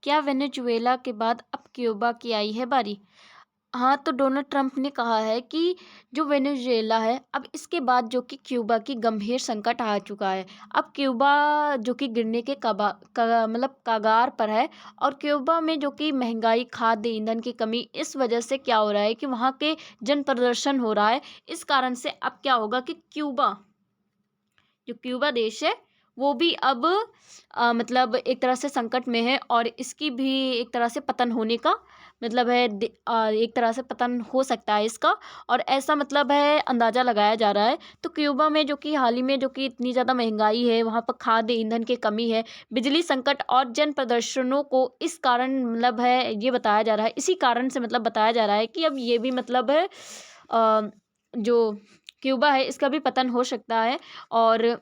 क्या वेनेजुएला के बाद अब क्यूबा की आई है बारी? हाँ, तो डोनाल्ड ट्रंप ने कहा है कि जो वेनेजुएला है, अब इसके बाद जो कि क्यूबा की गंभीर संकट आ चुका है। अब क्यूबा जो कि गिरने के मतलब कगार पर है। और क्यूबा में जो कि महंगाई, खाद्य ईंधन की कमी, इस वजह से क्या हो रहा है कि वहाँ के जन प्रदर्शन हो रहा है। इस कारण से अब क्या होगा कि जो क्यूबा देश है वो भी अब मतलब एक तरह से संकट में है, और इसकी भी एक तरह से पतन होने का मतलब है। एक तरह से पतन हो सकता है इसका, और ऐसा मतलब है अंदाज़ा लगाया जा रहा है। तो क्यूबा में जो कि हाल ही में जो कि इतनी ज़्यादा महंगाई है, वहाँ पर खाद्य ईंधन की कमी है, बिजली संकट और जन प्रदर्शनों को इस कारण मतलब है ये बताया जा रहा है, इसी कारण से मतलब बताया जा रहा है कि अब ये भी मतलब है जो क्यूबा है इसका भी पतन हो सकता है। और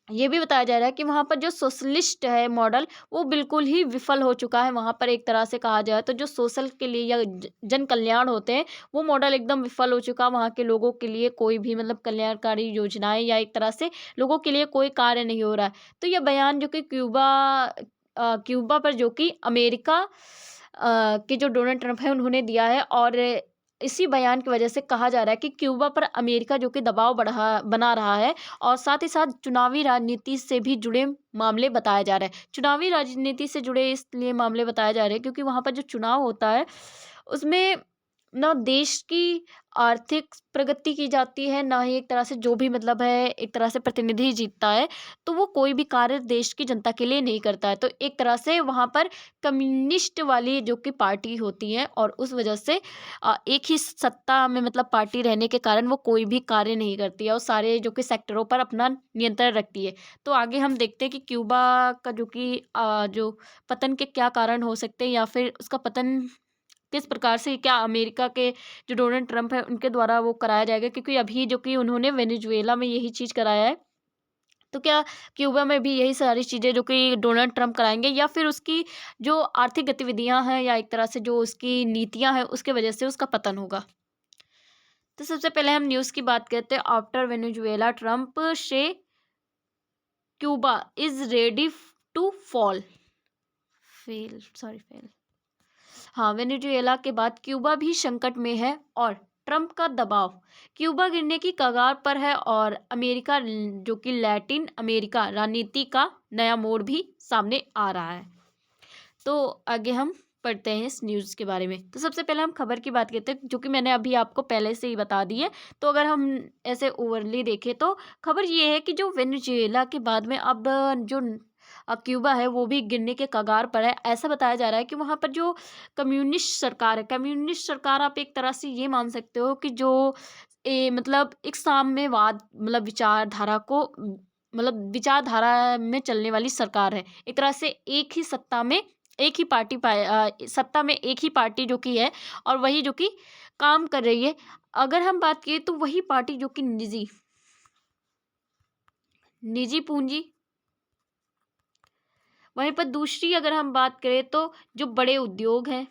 ये भी बताया जा रहा है कि वहाँ पर जो सोशलिस्ट है मॉडल, वो बिल्कुल ही विफल हो चुका है। वहाँ पर एक तरह से कहा जाए तो जो सोशल के लिए या जन कल्याण होते हैं, वो मॉडल एकदम विफल हो चुका। वहाँ के लोगों के लिए कोई भी मतलब कल्याणकारी योजनाएं या एक तरह से लोगों के लिए कोई कार्य नहीं हो रहा है। तो ये बयान जो कि क्यूबा पर जो कि अमेरिका के जो डोनाल्ड ट्रंप है उन्होंने दिया है। और इसी बयान की वजह से कहा जा रहा है कि क्यूबा पर अमेरिका जो कि दबाव बना रहा है, और साथ ही साथ चुनावी राजनीति से भी जुड़े मामले बताए जा रहे हैं। चुनावी राजनीति से जुड़े इसलिए मामले बताए जा रहे हैं क्योंकि वहाँ पर जो चुनाव होता है उसमें ना देश की आर्थिक प्रगति की जाती है, ना ही एक तरह से जो भी मतलब है एक तरह से प्रतिनिधि जीतता है, तो वो कोई भी कार्य देश की जनता के लिए नहीं करता है। तो एक तरह से वहाँ पर कम्युनिस्ट वाली जो कि पार्टी होती है, और उस वजह से एक ही सत्ता में मतलब पार्टी रहने के कारण वो कोई भी कार्य नहीं करती है, और सारे जो कि सेक्टरों पर अपना नियंत्रण रखती है। तो आगे हम देखते हैं कि क्यूबा का जो कि जो पतन के क्या कारण हो सकते हैं, या फिर उसका पतन किस प्रकार से, क्या अमेरिका के जो डोनाल्ड ट्रंप है उनके द्वारा वो कराया जाएगा, क्योंकि अभी जो कि उन्होंने वेनेजुएला में यही चीज़ कराया है। तो क्या क्यूबा में भी यही सारी चीज़ें जो कि डोनाल्ड ट्रंप कराएंगे, या फिर उसकी जो आर्थिक गतिविधियां हैं या एक तरह से जो उसकी नीतियां हैं उसके वजह से उसका पतन होगा? तो सबसे पहले हम न्यूज़ की बात करते हैं। After Venezuela Trump say Cuba is ready to fall fail sorry fail हाँ, वेनेजुएला के बाद क्यूबा भी संकट में है, और ट्रंप का दबाव क्यूबा गिरने की कगार पर है। और अमेरिका जो कि लैटिन अमेरिका रणनीति का नया मोड़ भी सामने आ रहा है। तो आगे हम पढ़ते हैं इस न्यूज़ के बारे में। तो सबसे पहले हम खबर की बात करते हैं, जो कि मैंने अभी आपको पहले से ही बता दी है। तो अगर हम ऐसे ओवरली देखें तो खबर ये है कि जो वेनेजुएला के बाद में अब जो क्यूबा है वो भी गिरने के कगार पर है। ऐसा बताया जा रहा है कि वहाँ पर जो कम्युनिस्ट सरकार है, कम्युनिस्ट सरकार आप एक तरह से ये मान सकते हो कि जो मतलब एक साम्यवाद मतलब विचारधारा को मतलब विचारधारा में चलने वाली सरकार है। एक तरह से एक ही सत्ता में एक ही पार्टी सत्ता में एक ही पार्टी जो कि है, और वही जो कि काम कर रही है। अगर हम बात करें तो वही पार्टी जो कि निजी निजी पूंजी, वहीं पर दूसरी अगर हम बात करें तो जो बड़े उद्योग है,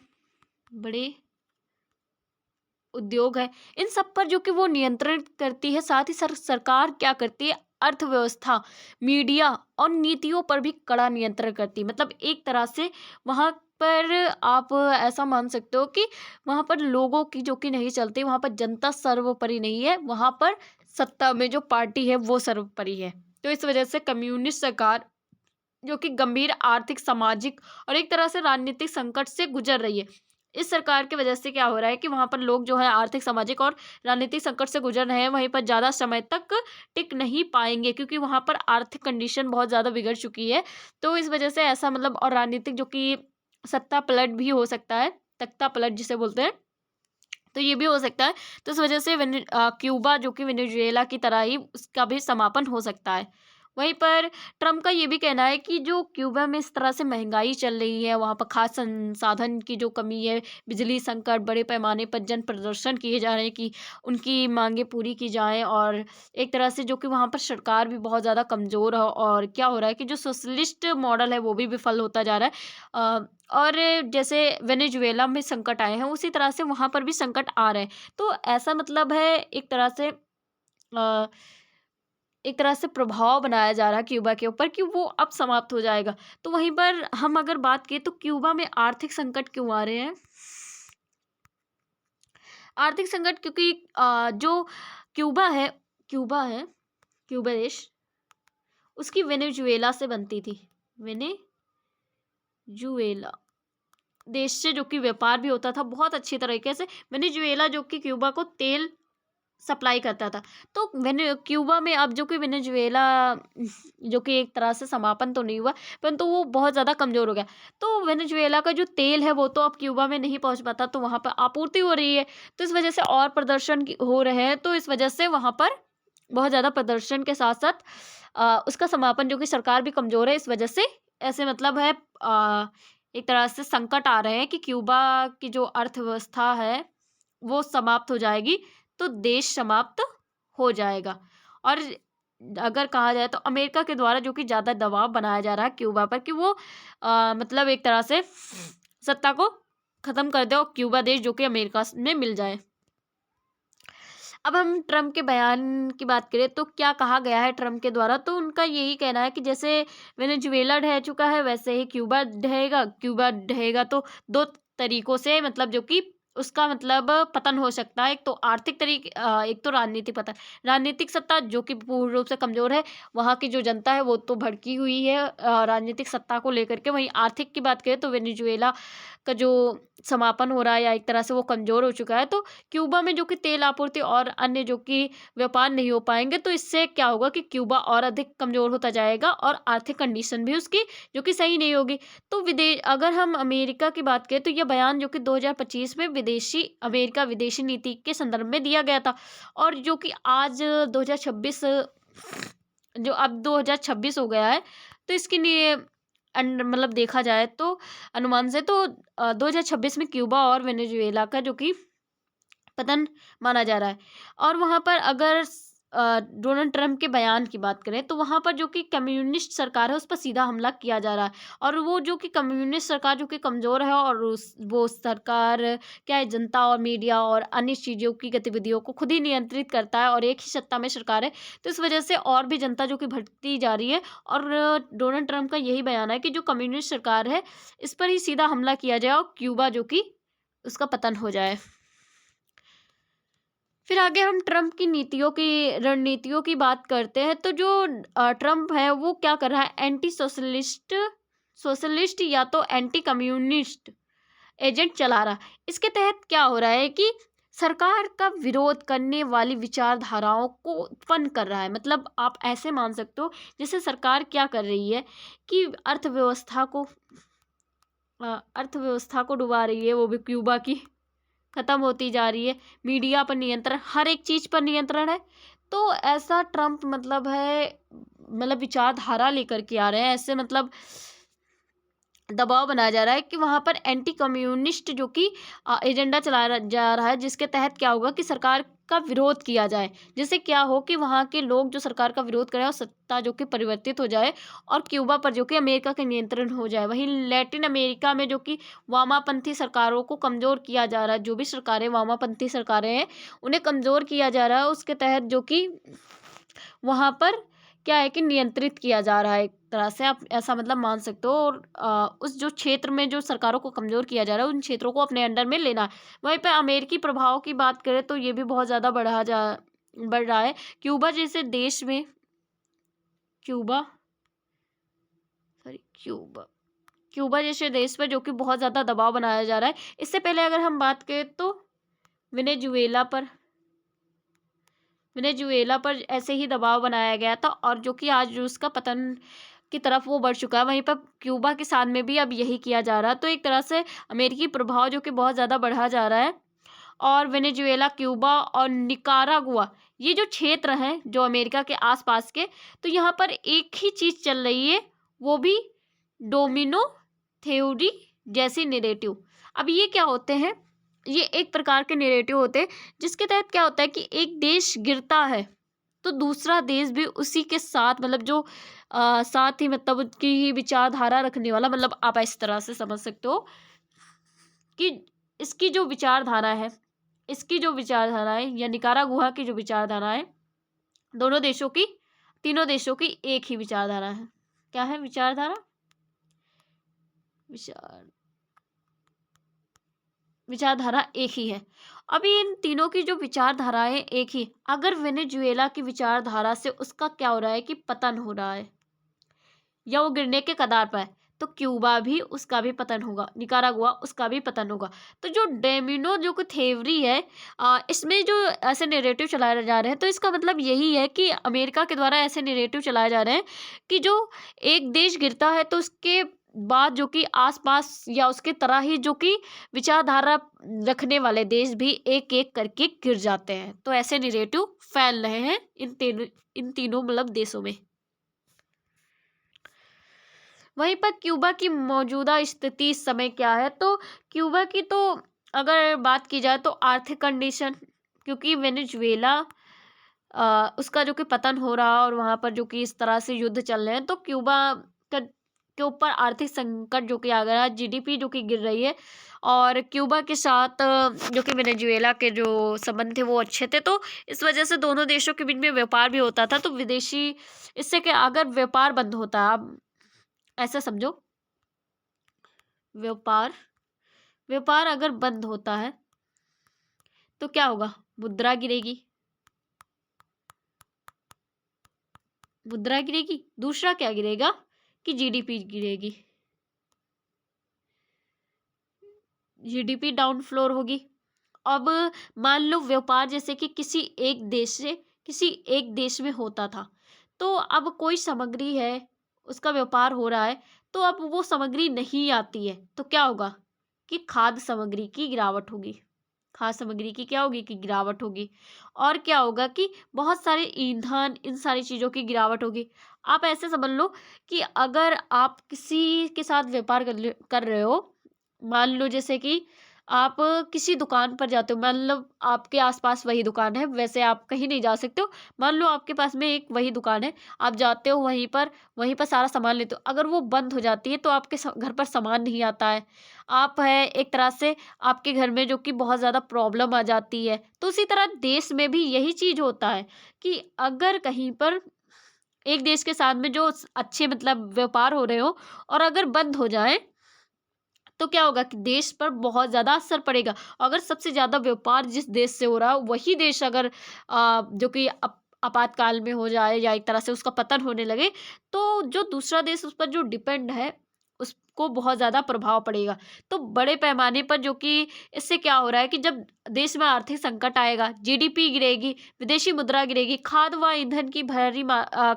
इन सब पर जो कि वो नियंत्रण करती है। साथ ही सरकार क्या करती है, अर्थव्यवस्था, मीडिया और नीतियों पर भी कड़ा नियंत्रण करती है। मतलब एक तरह से वहाँ पर आप ऐसा मान सकते हो कि वहाँ पर लोगों की जो कि नहीं चलती, वहाँ पर जनता सर्वोपरि नहीं है, वहाँ पर सत्ता में जो पार्टी है वो सर्वोपरि है। तो इस वजह से कम्युनिस्ट सरकार जो कि गंभीर आर्थिक, सामाजिक और एक तरह से राजनीतिक संकट से गुजर रही है। इस सरकार की वजह से क्या हो रहा है कि वहाँ पर लोग जो है आर्थिक, सामाजिक और राजनीतिक संकट से गुजर रहे हैं, वहीं पर ज़्यादा समय तक टिक नहीं पाएँगे, क्योंकि वहाँ पर आर्थिक कंडीशन बहुत ज़्यादा बिगड़ चुकी है। तो इस वजह से ऐसा मतलब, और राजनीतिक जो कि सत्ता पलट भी हो सकता है, तख्ता पलट जिसे बोलते हैं, तो ये भी हो सकता है। तो इस वजह से क्यूबा जो कि वेनेजुएला की तरह ही उसका भी समापन हो सकता है। वहीं पर ट्रम्प का ये भी कहना है कि जो क्यूबा में इस तरह से महंगाई चल रही है, वहाँ पर खाद्य संसाधन की जो कमी है, बिजली संकट, बड़े पैमाने पर जन प्रदर्शन किए जा रहे हैं कि उनकी मांगें पूरी की जाएँ, और एक तरह से जो कि वहाँ पर सरकार भी बहुत ज़्यादा कमज़ोर है, और क्या हो रहा है कि जो सोशलिस्ट मॉडल है वो भी विफल होता जा रहा है। और जैसे वेनेजुएला में संकट आए हैं उसी तरह से वहाँ पर भी संकट आ रहे हैं। तो ऐसा मतलब है एक तरह से एक तरह से प्रभाव बनाया जा रहा है क्यूबा के ऊपर कि वो अब समाप्त हो जाएगा। तो वहीं पर हम अगर बात करें तो क्यूबा में आर्थिक संकट क्यों आ रहे हैं? आर्थिक संकट क्योंकि जो क्यूबा है क्यूबा है क्यूबा देश, उसकी वेनेजुएला से बनती थी। वेनेजुएला देश से जो कि व्यापार भी होता था बहुत अच्छी तरीके से। वेनेजुएला जो कि क्यूबा को तेल सप्लाई करता था। तो वेने क्यूबा में अब जो कि वेनेजुएला जो कि एक तरह से समापन तो नहीं हुआ, परंतु वो बहुत ज़्यादा कमज़ोर हो गया। तो वेनेजुएला का जो तेल है वो तो अब क्यूबा में नहीं पहुँच पाता, तो वहाँ पर आपूर्ति हो रही है। तो इस वजह से और प्रदर्शन हो रहे हैं, तो इस वजह से वहाँ पर बहुत ज़्यादा प्रदर्शन के साथ-साथ उसका समापन जो कि सरकार भी कमज़ोर है, इस वजह से ऐसे मतलब है एक तरह से संकट आ रहे हैं कि क्यूबा की जो अर्थव्यवस्था है, वो समाप्त हो जाएगी, तो देश समाप्त हो जाएगा। और अगर कहा जाए तो अमेरिका के द्वारा जो कि ज़्यादा दबाव बनाया जा रहा है क्यूबा पर कि वो मतलब एक तरह से सत्ता को ख़त्म कर दे और क्यूबा देश जो कि अमेरिका में मिल जाए। अब हम ट्रम्प के बयान की बात करें तो क्या कहा गया है ट्रम्प के द्वारा, तो उनका यही कहना है कि जैसे वेनेजुएला ढह चुका है वैसे ही क्यूबा ढहेगा। क्यूबा ढहेगा तो दो तरीकों से मतलब जो कि उसका मतलब पतन हो सकता है। एक तो आर्थिक एक तो राजनीतिक पतन। राजनीतिक सत्ता जो कि पूर्ण रूप से कमज़ोर है, वहाँ की जो जनता है वो तो भड़की हुई है राजनीतिक सत्ता को लेकर के। वहीं आर्थिक की बात करें तो वेनेजुएला का जो समापन हो रहा है या एक तरह से वो कमज़ोर हो चुका है, तो क्यूबा में जो कि तेल आपूर्ति और अन्य जो कि व्यापार नहीं हो पाएँगे, तो इससे क्या होगा कि क्यूबा और अधिक कमज़ोर होता जाएगा और आर्थिक कंडीशन भी उसकी जो कि सही नहीं होगी। तो अगर हम अमेरिका की बात करें तो ये बयान जो कि 2025 में अमेरिका विदेशी नीति के संदर्भ में दिया गया था और जो कि आज 2026 जो अब 2026 हो गया है, तो इसके लिए मतलब देखा जाए तो अनुमान से तो 2026 में क्यूबा और वेनेजुएला का जो कि पतन माना जा रहा है। और वहाँ पर अगर डोनाल्ड ट्रम्प के बयान की बात करें तो वहाँ पर जो कि कम्युनिस्ट सरकार है उस पर सीधा हमला किया जा रहा है और वो जो कि कम्युनिस्ट सरकार जो कि कमज़ोर है और वो सरकार क्या है जनता और मीडिया और अन्य चीज़ों की गतिविधियों को खुद ही नियंत्रित करता है और एक ही सत्ता में सरकार है, तो इस वजह से और भी जनता जो कि भटकती जा रही है। और डोनाल्ड ट्रम्प का यही बयान है कि जो कम्युनिस्ट सरकार है इस पर ही सीधा हमला किया जाए और क्यूबा जो कि उसका पतन हो जाए। फिर आगे हम ट्रम्प की रणनीतियों की बात करते हैं, तो जो ट्रम्प है वो क्या कर रहा है, एंटी सोशलिस्ट या तो एंटी कम्युनिस्ट एजेंट चला रहा है। इसके तहत क्या हो रहा है कि सरकार का विरोध करने वाली विचारधाराओं को उत्पन्न कर रहा है। मतलब आप ऐसे मान सकते हो जैसे सरकार क्या कर रही है कि अर्थव्यवस्था को डुबा रही है, वो भी क्यूबा की खत्म होती जा रही है। मीडिया पर नियंत्रण, हर एक चीज़ पर नियंत्रण है। तो ऐसा ट्रम्प मतलब है मतलब विचारधारा लेकर के आ रहे हैं, ऐसे मतलब दबाव बनाया जा रहा है कि वहाँ पर एंटी कम्युनिस्ट जो कि एजेंडा जा रहा है, जिसके तहत क्या होगा कि सरकार का विरोध किया जाए, जिससे क्या हो कि वहाँ के लोग जो सरकार का विरोध करें और सत्ता जो कि परिवर्तित हो जाए और क्यूबा पर जो कि अमेरिका का नियंत्रण हो जाए। वहीं लैटिन अमेरिका में जो कि वामापंथी सरकारों को कमज़ोर किया जा रहा है, जो भी सरकारें वामापंथी सरकारें हैं उन्हें कमज़ोर किया जा रहा है, उसके तहत जो कि वहाँ पर क्या है कि नियंत्रित किया जा रहा है, एक तरह से आप ऐसा मतलब मान सकते हो। और उस जो क्षेत्र में जो सरकारों को कमज़ोर किया जा रहा है उन क्षेत्रों को अपने अंडर में लेना है। वहीं पे अमेरिकी प्रभाव की बात करें तो ये भी बहुत ज़्यादा बढ़ रहा है। क्यूबा जैसे देश में क्यूबा सॉरी क्यूबा क्यूबा जैसे देश पर जो कि बहुत ज़्यादा दबाव बनाया जा रहा है। इससे पहले अगर हम बात करें तो वेनेजुएला पर वेनेजुएला पर ऐसे ही दबाव बनाया गया था और जो कि आज रूस का पतन की तरफ वो बढ़ चुका है। वहीं पर क्यूबा के साथ में भी अब यही किया जा रहा है। तो एक तरह से अमेरिकी प्रभाव जो कि बहुत ज़्यादा बढ़ा जा रहा है। और वेनेजुएला, क्यूबा और निकारागुआ ये जो क्षेत्र हैं जो अमेरिका के आसपास के, तो यहाँ पर एक ही चीज़ चल रही है, वो भी डोमिनो थ्योरी जैसी नैरेटिव। अब ये क्या होते हैं, ये एक प्रकार के नैरेटिव होते हैं जिसके तहत क्या होता है कि एक देश गिरता है तो दूसरा देश भी उसी के साथ मतलब जो साथ ही मतलब उसकी ही विचारधारा रखने वाला, मतलब आप इस तरह से समझ सकते हो कि इसकी जो विचारधारा है या निकारागुआ की जो विचारधारा है दोनों देशों की तीनों देशों की एक ही विचारधारा है। क्या है विचारधारा? विचारधारा एक ही है। अभी इन तीनों की जो विचारधाराएं एक ही, अगर वेनेजुएला की विचारधारा से उसका क्या हो रहा है कि पतन हो रहा है या वो गिरने के कगार पर है, तो क्यूबा भी, उसका भी पतन होगा, निकारागुआ उसका भी पतन होगा। तो जो डेमिनो जो कि थ्योरी है, इसमें जो ऐसे नैरेटिव चलाए जा रहे हैं, तो इसका मतलब यही है कि अमेरिका के द्वारा ऐसे नैरेटिव चलाए जा रहे हैं कि जो एक देश गिरता है तो उसके बाद जो कि आसपास या उसके तरह ही जो कि विचारधारा रखने वाले देश भी एक एक करके गिर जाते हैं। तो ऐसे नैरेटिव फैल रहे हैं इन तीनों मतलब देशों में। वहीं पर क्यूबा की मौजूदा स्थिति इस समय क्या है, तो क्यूबा की तो अगर बात की जाए तो आर्थिक कंडीशन, क्योंकि वेनेजुएला उसका जो कि पतन हो रहा और वहाँ पर जो कि इस तरह से युद्ध चल रहे हैं, तो क्यूबा के ऊपर आर्थिक संकट जो कि आ गया, जीडीपी जो कि गिर रही है। और क्यूबा के साथ जो कि वेनेजुएला के जो संबंध थे वो अच्छे थे, तो इस वजह से दोनों देशों के बीच में व्यापार भी होता था। तो विदेशी, इससे कि अगर व्यापार बंद होता है, आप ऐसा समझो, व्यापार व्यापार अगर बंद होता है तो क्या होगा? मुद्रा गिरेगी, मुद्रा गिरेगी। दूसरा क्या गिरेगा कि जीडीपी गिरेगी, जीडीपी डाउन फ्लोर होगी। अब मान लो व्यापार जैसे कि किसी एक देश से किसी एक देश में होता था, तो अब कोई सामग्री है, उसका व्यापार हो रहा है, तो अब वो सामग्री नहीं आती है, तो क्या होगा कि खाद्य सामग्री की गिरावट होगी। खाद्य सामग्री की क्या होगी कि गिरावट होगी। और क्या होगा कि बहुत सारे ईंधन, इन सारी चीज़ों की गिरावट होगी। आप ऐसे समझ लो कि अगर आप किसी के साथ व्यापार कर रहे हो, मान लो जैसे कि आप किसी दुकान पर जाते हो, मान लो आपके आसपास वही दुकान है, वैसे आप कहीं नहीं जा सकते हो, मान लो आपके पास में एक वही दुकान है, आप जाते हो वहीं पर सारा सामान लेते हो, अगर वो बंद हो जाती है तो आपके घर पर सामान नहीं आता है, आप है एक तरह से आपके घर में जो कि बहुत ज़्यादा प्रॉब्लम आ जाती है। तो उसी तरह देश में भी यही चीज़ होता है कि अगर कहीं पर एक देश के साथ में जो अच्छे मतलब व्यापार हो रहे हो और अगर बंद हो जाए, तो क्या होगा कि देश पर बहुत ज़्यादा असर पड़ेगा। अगर सबसे ज़्यादा व्यापार जिस देश से हो रहा है वही देश अगर जो कि आपातकाल में हो जाए या एक तरह से उसका पतन होने लगे, तो जो दूसरा देश उस पर जो डिपेंड है उसको बहुत ज़्यादा प्रभाव पड़ेगा। तो बड़े पैमाने पर जो कि इससे क्या हो रहा है कि जब देश में आर्थिक संकट आएगा, जीडीपी गिरेगी, विदेशी मुद्रा गिरेगी, खाद व ईंधन की भारी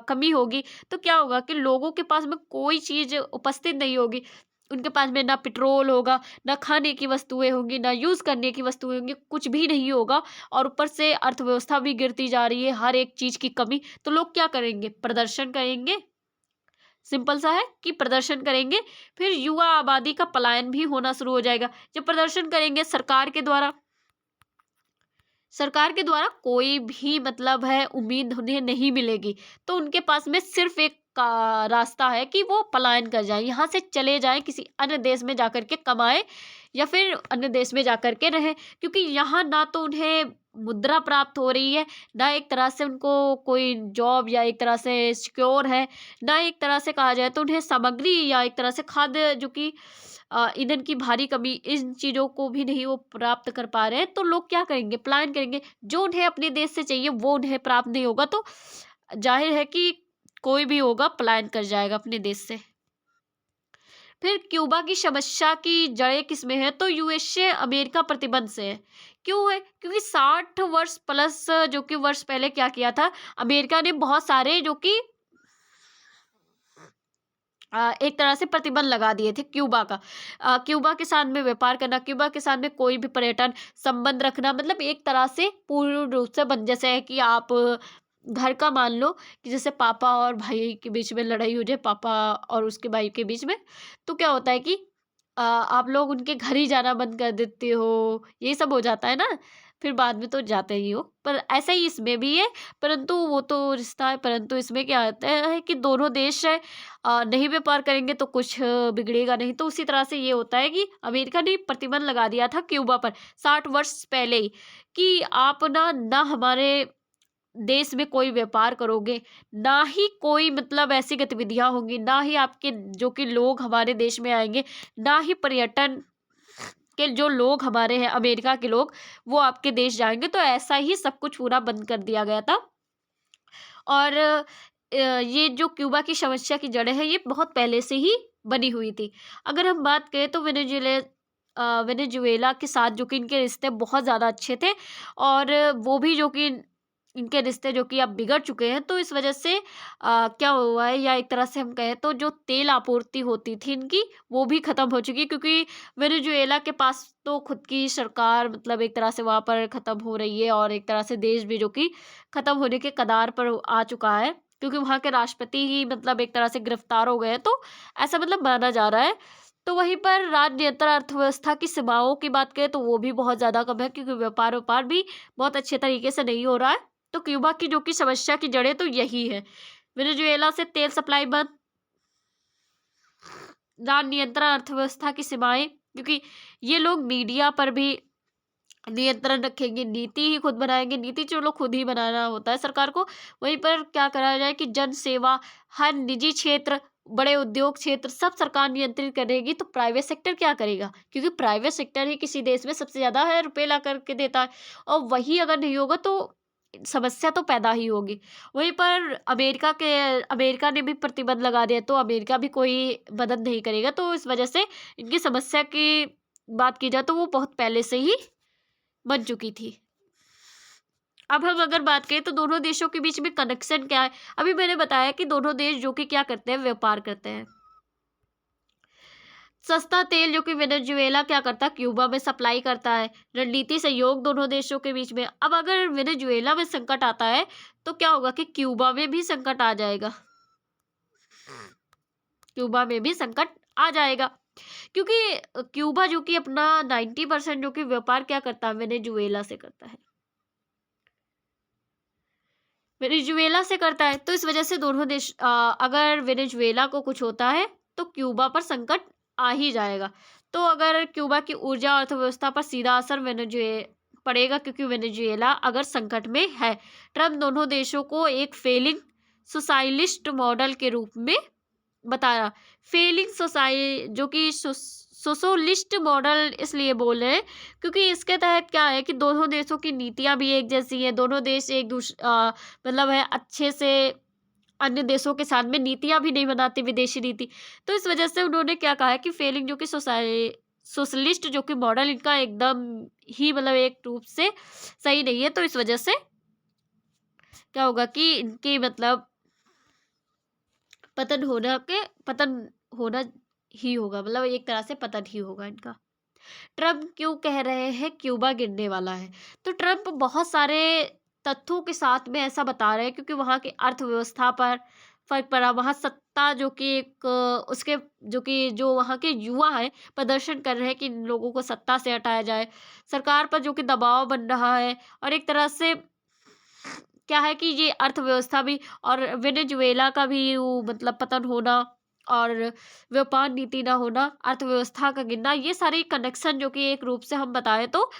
कमी होगी, तो क्या होगा कि लोगों के पास में कोई चीज़ उपस्थित नहीं होगी। उनके पास में ना पेट्रोल होगा, ना खाने की वस्तुएँ होंगी, ना यूज़ करने की वस्तुएँ होंगी, कुछ भी नहीं होगा और ऊपर से अर्थव्यवस्था भी गिरती जा रही है, हर एक चीज़ की कमी। तो लोग क्या करेंगे? प्रदर्शन करेंगे। सिंपल सा है कि प्रदर्शन करेंगे, फिर युवा आबादी का पलायन भी होना शुरू हो जाएगा। जब प्रदर्शन करेंगे सरकार के द्वारा कोई भी मतलब है उम्मीद उन्हें नहीं मिलेगी, तो उनके पास में सिर्फ एक का रास्ता है कि वो पलायन कर जाएं, यहाँ से चले जाएं, किसी अन्य देश में जाकर के कमाएं या फिर अन्य देश में जाकर के रहें, क्योंकि यहाँ ना तो उन्हें मुद्रा प्राप्त हो रही है, ना एक तरह से उनको कोई जॉब या एक तरह से सिक्योर है, ना एक तरह से कहा जाए तो उन्हें सामग्री या एक तरह से खाद्य जो कि ईंधन की भारी कमी, इन चीज़ों को भी नहीं वो प्राप्त कर पा रहे हैं, तो लोग क्या करेंगे? पलायन करेंगे। जो उन्हें अपने देश से चाहिए वो उन्हें प्राप्त नहीं होगा, तो ज़ाहिर है कि कोई भी होगा पलायन कर जाएगा अपने देश से। फिर क्यूबा की समस्या की जड़ें किसमें है, तो यूएसए अमेरिका प्रतिबंध से है। क्यों है? क्योंकि 60 वर्ष प्लस जो कि वर्ष पहले क्या किया था, अमेरिका ने बहुत सारे जो कि एक तरह से प्रतिबंध लगा दिए थे क्यूबा का। क्यूबा के साथ में व्यापार करना, क्यूबा के साथ में कोई भी पर्यटन संबंध रखना, मतलब एक तरह से पूर्ण रूप से बंद। जैसे है कि आप घर का मान लो कि जैसे पापा और भाई के बीच में लड़ाई हो जाए, पापा और उसके भाई के बीच में, तो क्या होता है कि आप लोग उनके घर ही जाना बंद कर देते हो, ये सब हो जाता है ना, फिर बाद में तो जाते ही हो। पर ऐसा ही इसमें भी है, परंतु वो तो रिश्ता है, परंतु इसमें क्या होता है कि दोनों देश है नहीं व्यापार करेंगे तो कुछ बिगड़ेगा नहीं। तो उसी तरह से ये होता है कि अमेरिका ने प्रतिबंध लगा दिया था क्यूबा पर 60 वर्ष पहले ही कि आप ना हमारे देश में कोई व्यापार करोगे, ना ही कोई मतलब ऐसी गतिविधियां होंगी, ना ही आपके जो कि लोग हमारे देश में आएंगे, ना ही पर्यटन के जो लोग हमारे हैं अमेरिका के लोग वो आपके देश जाएंगे। तो ऐसा ही सब कुछ पूरा बंद कर दिया गया था। और ये जो क्यूबा की समस्या की जड़ें हैं ये बहुत पहले से ही बनी हुई थी। अगर हम बात करें तो वेनेजुएला के साथ जो कि इनके रिश्ते बहुत ज़्यादा अच्छे थे, और वो भी जो कि इनके रिश्ते जो कि अब बिगड़ चुके हैं। तो इस वजह से क्या हुआ है, या एक तरह से हम कहें तो जो तेल आपूर्ति होती थी इनकी वो भी ख़त्म हो चुकी है, क्योंकि वेनेजुएला के पास तो खुद की सरकार मतलब एक तरह से वहाँ पर ख़त्म हो रही है, और एक तरह से देश भी जो कि ख़त्म होने के कगार पर आ चुका है, क्योंकि वहाँ के राष्ट्रपति ही मतलब एक तरह से गिरफ्तार हो गए हैं। तो ऐसा मतलब माना जा रहा है। तो वहीं पर राज्य नियंत्रण अर्थव्यवस्था की सीमाओं की बात करें तो वो भी बहुत ज़्यादा कम है, क्योंकि व्यापार भी बहुत अच्छे तरीके से नहीं हो रहा है। तो क्यूबा की जो कि समस्या की जड़ें तो यही है। वेनेजुएला से तेल सप्लाई बंद, राज्य नियंत्रण अर्थव्यवस्था की सीमाएं, क्योंकि ये लोग मीडिया पर भी नियंत्रण रखेंगे, नीति ही खुद बनाएंगे, नीति चलो खुद ही बनाना होता है सरकार को। वहीं पर क्या करा जाए कि जन सेवा, हर निजी क्षेत्र, बड़े उद्योग क्षेत्र सब सरकार नियंत्रित करेगी, तो प्राइवेट सेक्टर क्या करेगा, क्योंकि प्राइवेट सेक्टर ही किसी देश में सबसे ज़्यादा है रुपये ला करके देता है, और वही अगर नहीं होगा तो समस्या तो पैदा ही होगी। वहीं पर अमेरिका ने भी प्रतिबंध लगा दिया, तो अमेरिका भी कोई मदद नहीं करेगा। तो इस वजह से इनकी समस्या की बात की जाए तो वो बहुत पहले से ही बन चुकी थी। अब हम अगर बात करें तो दोनों देशों के बीच में कनेक्शन क्या है। अभी मैंने बताया कि दोनों देश जो कि क्या करते हैं, व्यापार करते हैं। सस्ता तेल जो कि वेनेजुएला क्या करता है, क्यूबा में सप्लाई करता है। रणनीति सहयोग दोनों देशों के बीच में। अब अगर वेनेजुएला में संकट आता है तो क्या होगा कि क्यूबा में भी संकट आ जाएगा, क्यूबा में भी संकट आ जाएगा, क्योंकि क्यूबा जो कि अपना 90% जो कि व्यापार क्या करता है, वेनेजुएला से करता है, वेनेजुएला से करता है। तो इस वजह से दोनों देश अगर वेनेजुएला को कुछ होता है तो क्यूबा पर संकट आ ही जाएगा। तो अगर क्यूबा की ऊर्जा अर्थव्यवस्था पर सीधा असर वेनेजुए पड़ेगा, क्योंकि वेनेजुएला अगर संकट में है। ट्रम्प दोनों देशों को एक फेलिंग सोसाइलिस्ट मॉडल के रूप में बताया। फेलिंग सोसाइ जो कि सोशलिस्ट मॉडल इसलिए बोल रहे हैं क्योंकि इसके तहत क्या है कि दोनों देशों की नीतियां भी एक जैसी है, दोनों देश एक मतलब है अच्छे से अन्य देशों के साथ में नीतियां भी नहीं बनाते, विदेशी नीति। तो इस वजह से उन्होंने क्या कहा है कि फेलिंग जो कि सोशलिस्ट जो कि मॉडल इनका एकदम ही मतलब एक रूप से सही नहीं है। तो इस वजह से क्या होगा कि इनकी मतलब पतन होना ही होगा, मतलब एक तरह से पतन ही होगा इनका। ट्रम्प क्यों कह रहे हैं क्यूबा गिरने वाला है? तो ट्रम्प बहुत सारे तथ्यों के साथ में ऐसा बता रहे हैं, क्योंकि वहाँ की अर्थव्यवस्था पर फर्क पड़ा। वहाँ सत्ता जो कि एक उसके जो वहाँ के युवा हैं प्रदर्शन कर रहे हैं कि इन लोगों को सत्ता से हटाया जाए। सरकार पर जो कि दबाव बन रहा है, और एक तरह से क्या है कि ये अर्थव्यवस्था भी और वेनेजुएला का भी वो मतलब पतन होना, और व्यापार नीति ना होना, अर्थव्यवस्था का गिरना, ये सारे कनेक्शन जो कि एक रूप से हम बताएं तो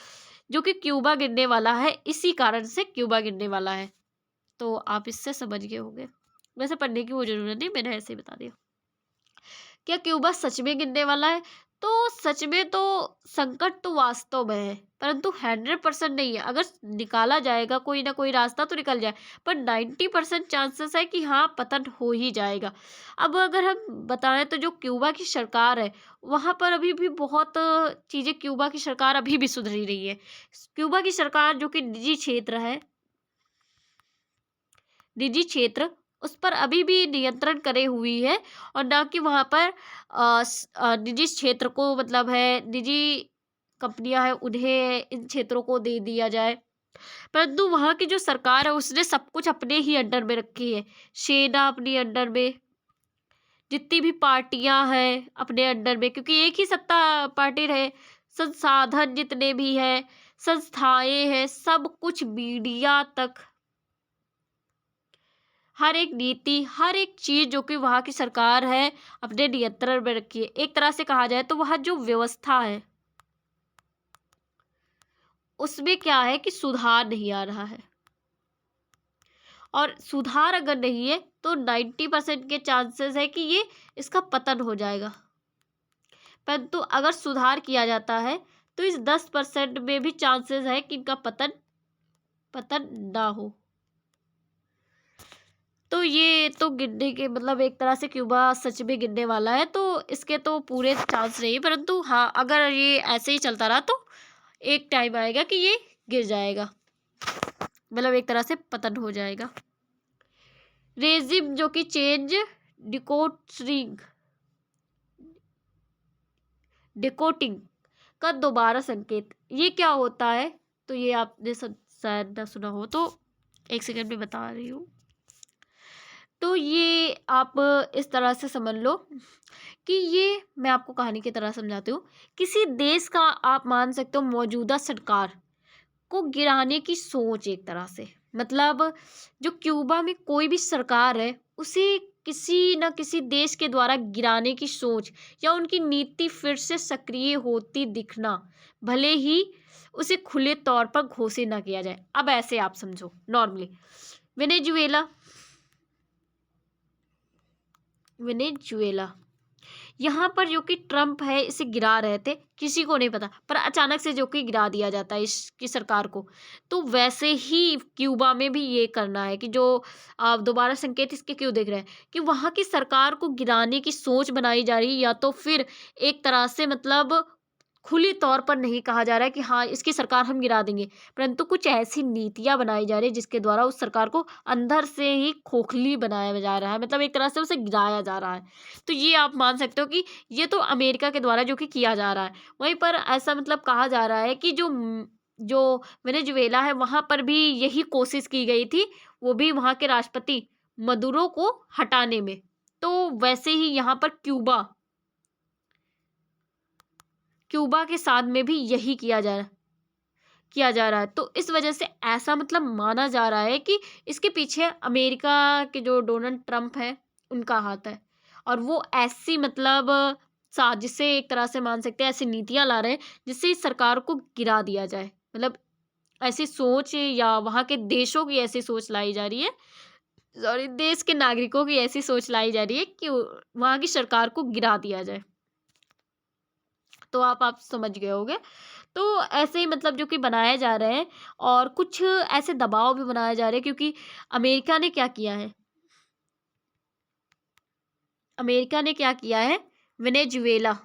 जो कि क्यूबा गिरने वाला है, इसी कारण से क्यूबा गिरने वाला है। तो आप इससे समझ गए होंगे, वैसे पढ़ने की वो जरूरत नहीं, मैंने ऐसे ही बता दिया। क्या क्यूबा सच में गिरने वाला है? तो सच में तो संकट तो वास्तव में है, परंतु 100% नहीं है। अगर निकाला जाएगा कोई ना कोई रास्ता तो निकल जाए, पर 90% चांसेस है कि हाँ पतन हो ही जाएगा। अब अगर हम बताएं तो जो क्यूबा की सरकार है वहाँ पर अभी भी बहुत चीज़ें, क्यूबा की सरकार अभी भी सुधरी रही है। क्यूबा की सरकार जो कि निजी क्षेत्र है, निजी क्षेत्र उस पर अभी भी नियंत्रण करे हुई है, और ना कि वहाँ पर निजी क्षेत्र को मतलब है निजी कंपनियां हैं उन्हें इन क्षेत्रों को दे दिया जाए। परंतु वहाँ की जो सरकार है उसने सब कुछ अपने ही अंडर में रखी है। सेना अपनी अंडर में, जितनी भी पार्टियां हैं अपने अंडर में, क्योंकि एक ही सत्ता पार्टी रहे। संसाधन जितने भी हैं, संस्थाएं हैं, सब कुछ मीडिया तक, हर एक नीति, हर एक चीज जो कि वहाँ की सरकार है अपने नियंत्रण में रखी है। एक तरह से कहा जाए तो वहाँ जो व्यवस्था है उसमें क्या है कि सुधार नहीं आ रहा है। और सुधार अगर नहीं है तो 90% के चांसेस है कि ये इसका पतन हो जाएगा। परंतु अगर सुधार किया जाता है तो इस 10% में भी चांसेस है कि इनका पतन पतन ना हो। तो ये तो गिरने के मतलब एक तरह से क्यूबा सच में गिरने वाला है, तो इसके तो पूरे चांस नहीं, परंतु हाँ अगर ये ऐसे ही चलता रहा तो एक टाइम आएगा कि ये गिर जाएगा, मतलब एक तरह से पतन हो जाएगा। रेजिम जो कि चेंज डिकोटिंग डिकोटिंग का दोबारा संकेत, ये क्या होता है? तो ये आपने शायद ना सुना हो, तो एक सेकंड में बता रही हूँ। तो ये आप इस तरह से समझ लो कि ये मैं आपको कहानी की तरह समझाती हूँ। किसी देश का आप मान सकते हो मौजूदा सरकार को गिराने की सोच, एक तरह से मतलब जो क्यूबा में कोई भी सरकार है उसे किसी न किसी देश के द्वारा गिराने की सोच या उनकी नीति फिर से सक्रिय होती दिखना, भले ही उसे खुले तौर पर घोषित न किया जाए। अब ऐसे आप समझो नॉर्मली वेनेजुएला वेनेजुएला यहाँ पर जो कि ट्रम्प है इसे गिरा रहे थे, किसी को नहीं पता, पर अचानक से जो कि गिरा दिया जाता है इसकी सरकार को। तो वैसे ही क्यूबा में भी ये करना है कि जो आप दोबारा संकेत इसके क्यों देख रहे हैं कि वहाँ की सरकार को गिराने की सोच बनाई जा रही है, या तो फिर एक तरह से मतलब खुली तौर पर नहीं कहा जा रहा है कि हाँ इसकी सरकार हम गिरा देंगे, परंतु कुछ ऐसी नीतियां बनाई जा रही है जिसके द्वारा उस सरकार को अंदर से ही खोखली बनाया जा रहा है, मतलब एक तरह से उसे गिराया जा रहा है। तो ये आप मान सकते हो कि ये तो अमेरिका के द्वारा जो कि किया जा रहा है। वहीं पर ऐसा मतलब कहा जा रहा है कि जो वेनेजुएला है वहां पर भी यही कोशिश की गई थी, वो भी वहां के राष्ट्रपति मदुरो को हटाने में। तो वैसे ही यहाँ पर क्यूबा के साथ में भी यही किया जा रहा है। तो इस वजह से ऐसा मतलब माना जा रहा है कि इसके पीछे अमेरिका के जो डोनाल्ड ट्रम्प है उनका हाथ है, और वो ऐसी मतलब साजिशें एक तरह से मान सकते हैं, ऐसी नीतियां ला रहे हैं जिससे इस सरकार को गिरा दिया जाए, मतलब ऐसी सोच या वहाँ के देशों की ऐसी सोच लाई जा रही है, सॉरी देश के नागरिकों की ऐसी सोच लाई जा रही है कि वहाँ की सरकार को गिरा दिया जाए। तो आप समझ गए होंगे। तो ऐसे ही मतलब जो कि बनाए जा रहे हैं, और कुछ ऐसे दबाव भी बनाए जा रहे हैं, क्योंकि अमेरिका ने क्या किया है अमेरिका ने क्या किया है वेनेजुएला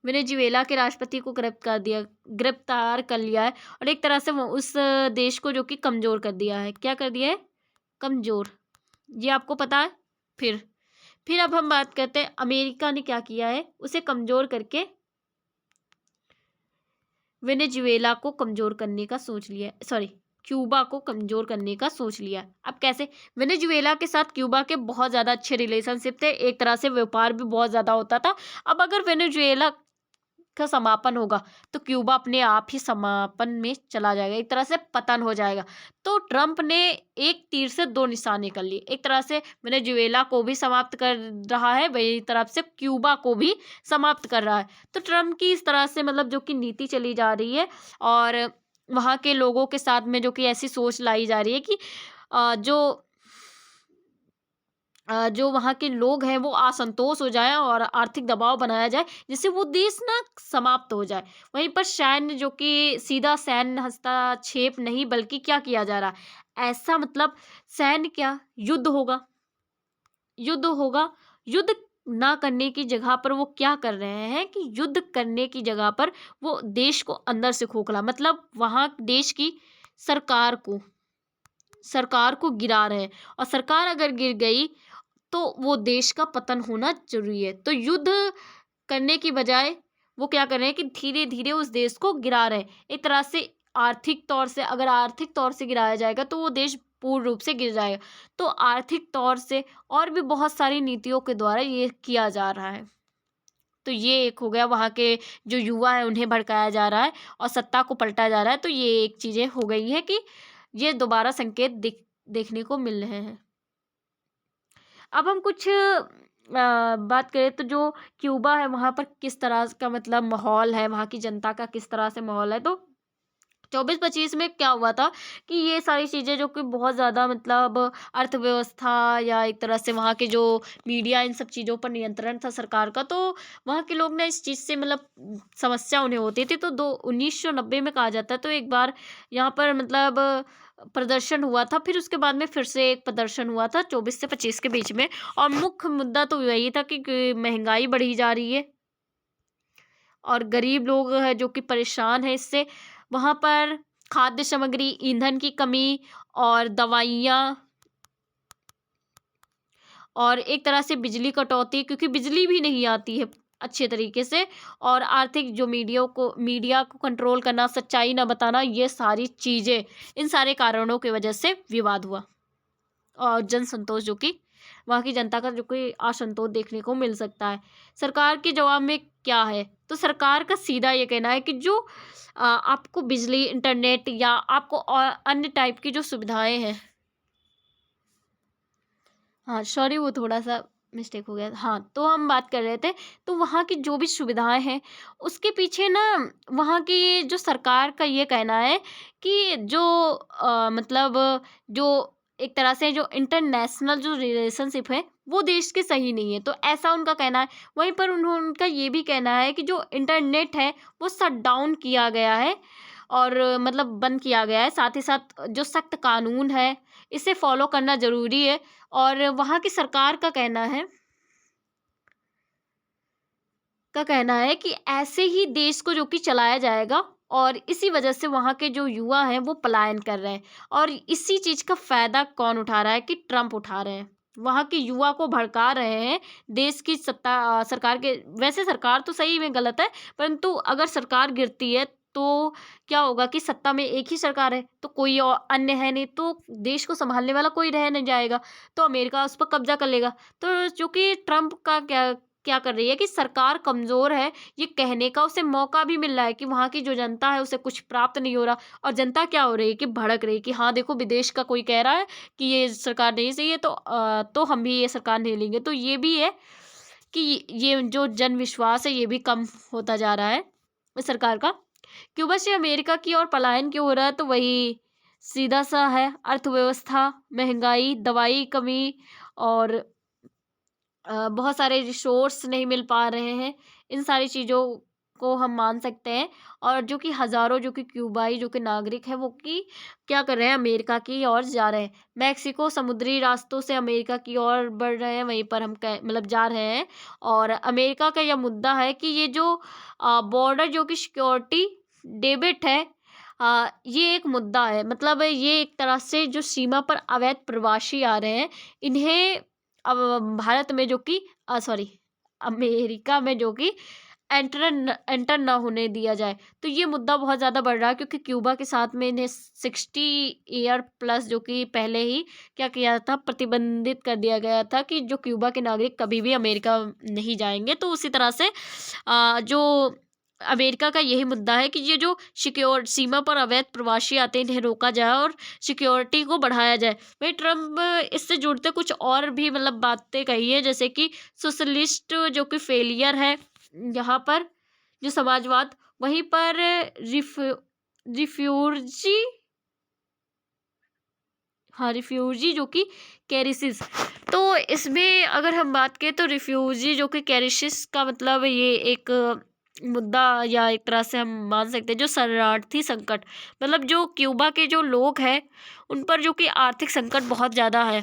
वेनेजुएला के राष्ट्रपति को गिरफ्तार कर लिया है, और एक तरह से वो उस देश को जो कि कमजोर कर दिया है। क्या कर दिया है? कमजोर। ये आपको पता है। फिर अब हम बात करते हैं अमेरिका ने क्या किया है, उसे कमजोर करके वेनेजुएला को कमजोर करने का सोच लिया, सॉरी क्यूबा को कमजोर करने का सोच लिया। अब कैसे? वेनेजुएला के साथ क्यूबा के बहुत ज़्यादा अच्छे रिलेशनशिप थे, एक तरह से व्यापार भी बहुत ज़्यादा होता था। अब अगर वेनेजुएला का समापन होगा तो क्यूबा अपने आप ही समापन में चला जाएगा, एक तरह से पतन हो जाएगा। तो ट्रम्प ने एक तीर से दो निशाने कर लिए, एक तरह से वेनेजुएला को भी समाप्त कर रहा है, वही तरफ से क्यूबा को भी समाप्त कर रहा है। तो ट्रम्प की इस तरह से मतलब जो कि नीति चली जा रही है, और वहाँ के लोगों के साथ में जो कि ऐसी सोच लाई जा रही है कि जो वहाँ के लोग हैं वो असंतोष हो जाए और आर्थिक दबाव बनाया जाए, जिससे वो देश ना समाप्त हो जाए। वहीं पर सैन्य जो कि सीधा सैन्य हस्तक्षेप नहीं, बल्कि क्या किया जा रहा है, ऐसा मतलब सैन्य क्या, युद्ध होगा। युद्ध ना करने की जगह पर वो क्या कर रहे हैं कि युद्ध करने की जगह पर वो देश को अंदर से खोखला, मतलब वहाँ देश की सरकार को गिरा रहे हैं, और सरकार अगर गिर गई तो वो देश का पतन होना जरूरी है। तो युद्ध करने की बजाय वो क्या कर रहे हैं कि धीरे धीरे उस देश को गिरा रहे हैं, एक तरह से आर्थिक तौर से। अगर आर्थिक तौर से गिराया जाएगा तो वो देश पूर्ण रूप से गिर जाएगा। तो आर्थिक तौर से और भी बहुत सारी नीतियों के द्वारा ये किया जा रहा है। तो ये एक हो गया, वहाँ के जो युवा है उन्हें भड़काया जा रहा है और सत्ता को पलटा जा रहा है। तो ये एक चीजें हो गई हैं कि ये दोबारा संकेत देखने को मिल रहे हैं। अब हम कुछ बात करें तो जो क्यूबा है वहाँ पर किस तरह का मतलब माहौल है, वहाँ की जनता का किस तरह से माहौल है। तो 24-25 में क्या हुआ था कि ये सारी चीज़ें जो कि बहुत ज़्यादा मतलब अर्थव्यवस्था या एक तरह से वहाँ के जो मीडिया, इन सब चीज़ों पर नियंत्रण था सरकार का, तो वहाँ के लोग ना इस चीज़ से मतलब समस्या उन्हें होती थी। तो दो 1990 में कहा जाता है, तो एक बार यहाँ पर मतलब प्रदर्शन हुआ था, फिर उसके बाद में फिर से एक प्रदर्शन हुआ था 24 से 25 के बीच में। और मुख्य मुद्दा तो यही था कि महंगाई बढ़ी जा रही है और गरीब लोग हैं जो कि परेशान हैं इससे। वहाँ पर खाद्य सामग्री, ईंधन की कमी और दवाइयाँ और एक तरह से बिजली कटौती, क्योंकि बिजली भी नहीं आती है अच्छे तरीके से, और आर्थिक जो मीडिया को कंट्रोल करना, सच्चाई ना बताना, ये सारी चीज़ें, इन सारे कारणों की वजह से विवाद हुआ। और जन संतोष जो कि वहाँ की जनता का जो कि असंतोष देखने को मिल सकता है। सरकार के जवाब में क्या है? तो सरकार का सीधा ये कहना है कि जो आपको बिजली, इंटरनेट या आपको अन्य टाइप की जो सुविधाएँ हैं, हाँ, सॉरी वो थोड़ा-सा मिस्टेक हो गया। हाँ, तो हम बात कर रहे थे, तो वहाँ की जो भी सुविधाएँ हैं, उसके पीछे ना वहाँ की जो सरकार का ये कहना है कि जो मतलब जो एक तरह से जो इंटरनेशनल जो रिलेशनशिप है, वो देश के सही नहीं है, तो ऐसा उनका कहना है। वहीं पर उनका ये भी कहना है कि जो इंटरनेट है, वो शट डाउन किया गया है और मतलब बंद किया गया है। साथ ही साथ जो सख्त कानून है, इसे फ़ॉलो करना ज़रूरी है। और वहाँ की सरकार का कहना है कि ऐसे ही देश को जो कि चलाया जाएगा, और इसी वजह से वहाँ के जो युवा हैं वो पलायन कर रहे हैं। और इसी चीज़ का फ़ायदा कौन उठा रहा है कि ट्रम्प उठा रहे हैं। वहाँ के युवा को भड़का रहे हैं। देश की सरकार के, वैसे सरकार तो सही में गलत है, परंतु अगर सरकार गिरती है तो क्या होगा कि सत्ता में एक ही सरकार है, तो कोई और अन्य है नहीं, तो देश को सँभालने वाला कोई रह नहीं जाएगा, तो अमेरिका उस पर कब्ज़ा कर लेगा। तो चूँकि ट्रम्प का क्या क्या कर रही है कि सरकार कमज़ोर है, ये कहने का उसे मौका भी मिल रहा है कि वहाँ की जो जनता है उसे कुछ प्राप्त नहीं हो रहा, और जनता क्या हो रही है कि भड़क रही है कि हाँ देखो, विदेश का कोई कह रहा है कि ये सरकार नहीं सही है, तो हम भी ये सरकार नहीं लेंगे। तो ये भी है कि ये जो जन विश्वास है ये भी कम होता जा रहा है इस सरकार का। क्यूबा से अमेरिका की ओर पलायन क्यों हो रहा है? तो वही सीधा-सा है, अर्थव्यवस्था, महँगाई, दवाई कमी और बहुत सारे रिसोर्स नहीं मिल पा रहे हैं। इन सारी चीज़ों को हम मान सकते हैं। और जो कि हज़ारों जो कि क्यूबाई जो कि नागरिक हैं वो कि क्या कर रहे हैं, अमेरिका की ओर जा रहे हैं। मैक्सिको समुद्री रास्तों से अमेरिका की ओर बढ़ रहे हैं, वहीं पर हम मतलब जा रहे हैं। और अमेरिका का यह मुद्दा है कि ये जो बॉर्डर जो कि सिक्योरिटी डेबिट है, ये एक मुद्दा है। मतलब ये एक तरह से जो सीमा पर अवैध प्रवासी आ रहे हैं, इन्हें अब भारत में जो कि सॉरी, अमेरिका में जो कि एंटर ना होने दिया जाए। तो ये मुद्दा बहुत ज़्यादा बढ़ रहा है, क्योंकि क्यूबा के साथ में इन्हें 60 ईयर प्लस जो कि पहले ही क्या किया था, प्रतिबंधित कर दिया गया था कि जो क्यूबा के नागरिक कभी भी अमेरिका नहीं जाएँगे। तो उसी तरह से जो अमेरिका का यही मुद्दा है कि ये जो सीमा पर अवैध प्रवासी आते हैं, इन्हें रोका जाए और सिक्योरिटी को बढ़ाया जाए। वहीं ट्रम्प इससे जुड़ते कुछ और भी मतलब बातें कही है, जैसे कि सोशलिस्ट जो कि फेलियर है यहाँ पर, जो समाजवाद, वहीं पर रिफ्यूजी, हाँ, रिफ्यूजी जो कि कैरिसिस। तो इसमें अगर हम बात करें तो रिफ्यूजी जो कि कैरिसिस का मतलब ये एक मुद्दा, या एक तरह से हम मान सकते हैं जो शरणार्थी संकट, मतलब जो क्यूबा के जो लोग हैं उन पर जो कि आर्थिक संकट बहुत ज़्यादा है।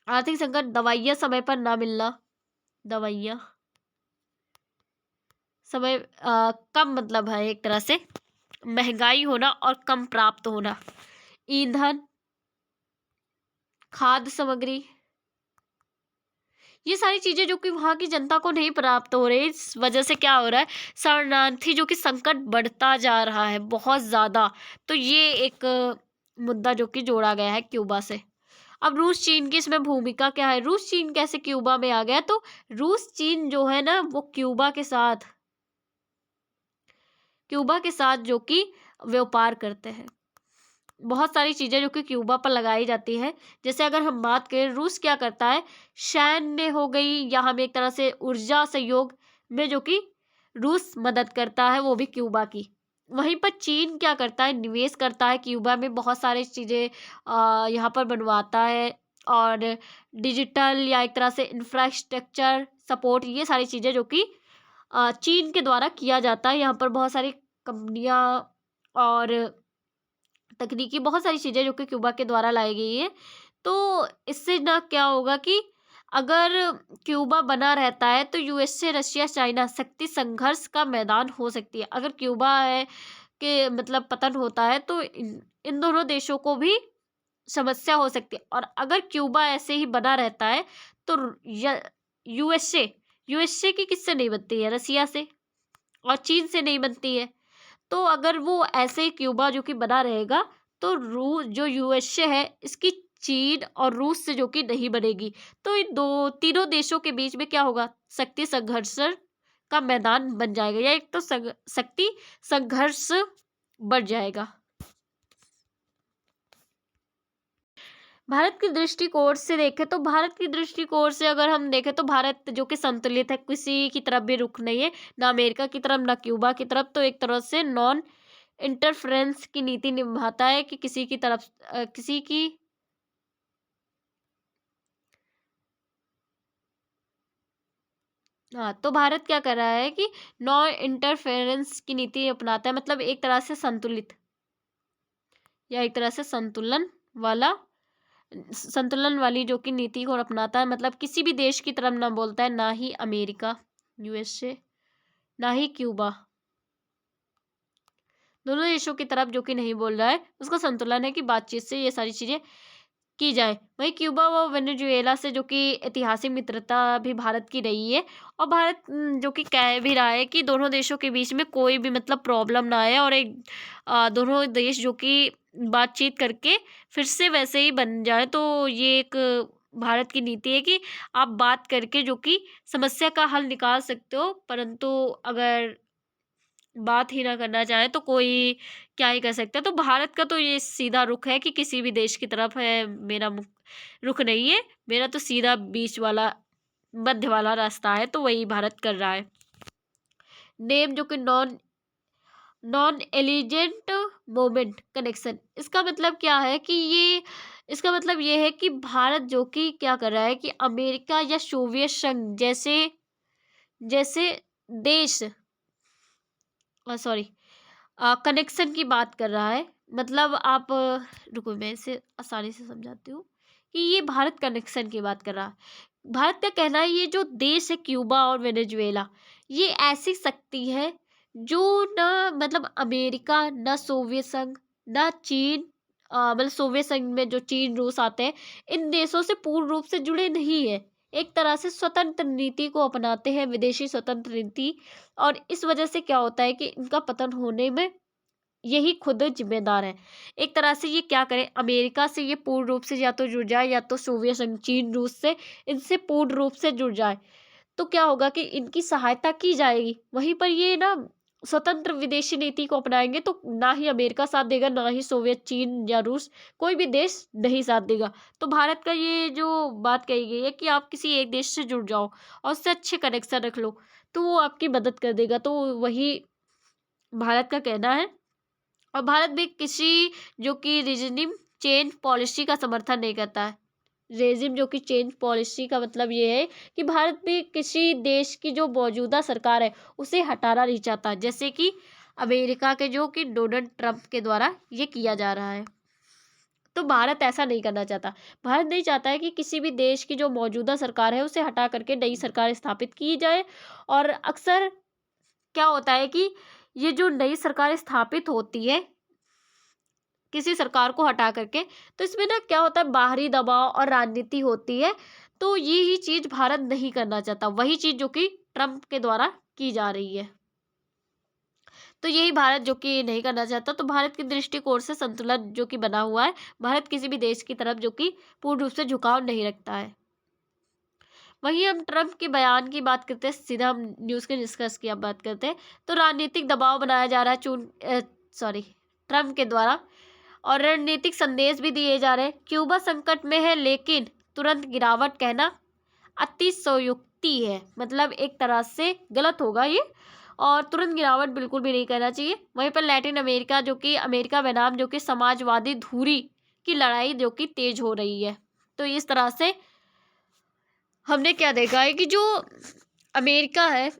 आर्थिक संकट, दवाइयाँ समय पर ना मिलना, दवाइयाँ समय कम, मतलब है एक तरह से महंगाई होना और कम प्राप्त होना, ईंधन, खाद्य सामग्री, ये सारी चीज़ें जो कि वहाँ की जनता को नहीं प्राप्त हो रही। इस वजह से क्या हो रहा है, शरणार्थी जो कि संकट बढ़ता जा रहा है बहुत ज़्यादा। तो ये एक मुद्दा जो कि जोड़ा गया है क्यूबा से। अब रूस चीन की इसमें भूमिका क्या है? रूस चीन कैसे क्यूबा में आ गया? तो रूस चीन जो है ना वो क्यूबा के साथ जो कि व्यापार करते हैं। बहुत सारी चीज़ें जो कि क्यूबा पर लगाई जाती हैं। जैसे अगर हम बात करें, रूस क्या करता है, सैन्य हो गई या हमें एक तरह से ऊर्जा सहयोग में जो कि रूस मदद करता है, वो भी क्यूबा की। वहीं पर चीन क्या करता है, निवेश करता है क्यूबा में, बहुत सारी चीज़ें यहाँ पर बनवाता है, और डिजिटल या एक तरह से इंफ्रास्ट्रक्चर सपोर्ट, ये सारी चीज़ें जो कि चीन के द्वारा किया जाता है। यहाँ पर बहुत सारी कंपनियाँ और तकनीकी बहुत सारी चीज़ें जो कि क्यूबा के द्वारा लाई गई है। तो इससे ना क्या होगा कि अगर क्यूबा बना रहता है तो यूएसए, रशिया, चाइना शक्ति संघर्ष का मैदान हो सकती है। अगर क्यूबा है कि मतलब पतन होता है तो इन दोनों देशों को भी समस्या हो सकती है। और अगर क्यूबा ऐसे ही बना रहता है तो यूएसए यूएसए की किससे नहीं बनती है, रसिया से और चीन से नहीं बनती है। तो अगर वो ऐसे ही क्यूबा जो कि बना रहेगा तो रू जो यूएसए है इसकी चीन और रूस से जो कि नहीं बनेगी। तो इन दो तीनों देशों के बीच में क्या होगा, शक्ति संघर्ष का मैदान बन जाएगा, या एक तो शक्ति संघर्ष बढ़ जाएगा। भारत के दृष्टिकोण से देखें तो भारत की दृष्टिकोण से अगर हम देखें तो भारत जो कि संतुलित है, किसी की तरफ भी रुख नहीं है, ना अमेरिका की तरफ ना क्यूबा की तरफ। तो एक तरह से नॉन इंटरफ्रेंस की नीति निभाता है कि किसी की तरफ किसी की हाँ, तो भारत क्या कर रहा है कि नॉन इंटरफेरेंस की नीति अपनाता है, मतलब एक तरह से संतुलित या एक तरह से वाला संतुलन वाली जो कि नीति को अपनाता है। मतलब किसी भी देश की तरफ ना बोलता है, ना ही अमेरिका यूएसए, ना ही क्यूबा, दोनों देशों की तरफ जो कि नहीं बोल रहा है। उसका संतुलन है कि बातचीत से ये सारी चीज़ें की जाए। वहीं क्यूबा व वेनेजुएला से जो कि ऐतिहासिक मित्रता भी भारत की रही है, और भारत जो कि कह भी रहा है कि दोनों देशों के बीच में कोई भी मतलब प्रॉब्लम ना आए, और एक दोनों देश जो कि बातचीत करके फिर से वैसे ही बन जाए। तो ये एक भारत की नीति है कि आप बात करके जो कि समस्या का हल निकाल सकते हो, परंतु अगर बात ही ना करना चाहे तो कोई क्या ही कर सकता है। तो भारत का तो ये सीधा रुख है कि किसी भी देश की तरफ है मेरा रुख नहीं है, मेरा तो सीधा बीच वाला मध्य वाला रास्ता है, तो वही भारत कर रहा है। नेम जो कि नॉन नॉन एलिजेंट मोमेंट कनेक्शन, इसका मतलब क्या है कि इसका मतलब ये है कि भारत जो कि क्या कर रहा है कि अमेरिका या सोवियत संघ जैसे जैसे देश सॉरी कनेक्शन की बात कर रहा है। मतलब आप रुको मैं इसे आसानी से समझाती हूँ कि ये भारत कनेक्शन की बात कर रहा है। भारत का कहना है ये जो देश है क्यूबा और वेनेजुएला, ये ऐसी शक्ति है जो ना मतलब अमेरिका, ना सोवियत संघ, ना चीन, मतलब सोवियत संघ में जो चीन रूस आते हैं, इन देशों से पूर्ण रूप से जुड़े नहीं है। एक तरह से स्वतंत्र नीति को अपनाते हैं, विदेशी स्वतंत्र नीति। और इस वजह से क्या होता है कि इनका पतन होने में यही खुद जिम्मेदार है। एक तरह से ये क्या करें, अमेरिका से ये पूर्ण रूप से या तो जुड़ जाए, या तो सोवियत संघ, चीन, रूस से इनसे पूर्ण रूप से जुड़ जाए। तो क्या होगा कि इनकी सहायता की जाएगी। वहीं पर ये ना स्वतंत्र विदेशी नीति को अपनाएंगे तो ना ही अमेरिका साथ देगा, ना ही सोवियत, चीन या रूस, कोई भी देश नहीं साथ देगा। तो भारत का ये जो बात कही गई है कि आप किसी एक देश से जुड़ जाओ और उससे अच्छे कनेक्शन रख लो, तो वो आपकी मदद कर देगा। तो वही भारत का कहना है। और भारत भी किसी जो कि रीजनिंग चेंज पॉलिसी का समर्थन नहीं करता है। रेजिम जो कि चेंज पॉलिसी का मतलब ये है कि भारत भी किसी देश की जो मौजूदा सरकार है उसे हटाना नहीं चाहता, जैसे कि अमेरिका के जो कि डोनाल्ड ट्रंप के द्वारा ये किया जा रहा है। तो भारत ऐसा नहीं करना चाहता। भारत नहीं चाहता है कि किसी भी देश की जो मौजूदा सरकार है उसे हटा करके नई सरकार स्थापित की जाए। और अक्सर क्या होता है कि ये जो नई सरकार स्थापित होती है किसी सरकार को हटा करके, तो इसमें ना क्या होता है, बाहरी दबाव और राजनीति होती है। तो ये ही चीज भारत नहीं करना चाहता, वही चीज जो कि ट्रम्प के द्वारा की जा रही है। तो यही भारत जो कि नहीं करना चाहता। तो भारत की दृष्टिकोण से संतुलन जो कि बना हुआ है, भारत किसी भी देश की तरफ जो कि पूर्ण रूप से झुकाव नहीं रखता है। वहीं हम ट्रम्प के बयान की बात करते हैं, सीधा हम न्यूज़ के डिस्कस की अब बात करते हैं। तो राजनीतिक दबाव बनाया जा रहा है ट्रम्प के द्वारा, और रणनीतिक संदेश भी दिए जा रहे हैं। क्यूबा संकट में है लेकिन तुरंत गिरावट कहना अतिशयोक्ति है, मतलब एक तरह से गलत होगा ये। और तुरंत गिरावट बिल्कुल भी नहीं करना चाहिए। वहीं पर लैटिन अमेरिका जो कि अमेरिका बनाम जो कि समाजवादी धुरी की लड़ाई जो कि तेज हो रही है। तो इस तरह से हमने क्या देखा है कि जो अमेरिका है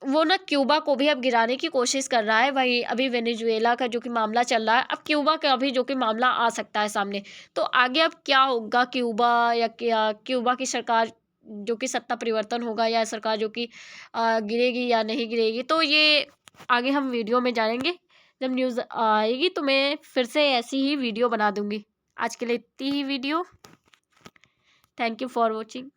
वो ना क्यूबा को भी अब गिराने की कोशिश कर रहा है। वही अभी वेनेजुएला का जो कि मामला चल रहा है, अब क्यूबा का भी जो कि मामला आ सकता है सामने। तो आगे अब क्या होगा, क्यूबा या क्या क्यूबा की सरकार जो कि सत्ता परिवर्तन होगा या सरकार जो कि गिरेगी या नहीं गिरेगी, तो ये आगे हम वीडियो में जानेंगे। जब न्यूज़ आएगी तो मैं फिर से ऐसी ही वीडियो बना दूंगी। आज के लिए इतनी ही video. Thank you for watching.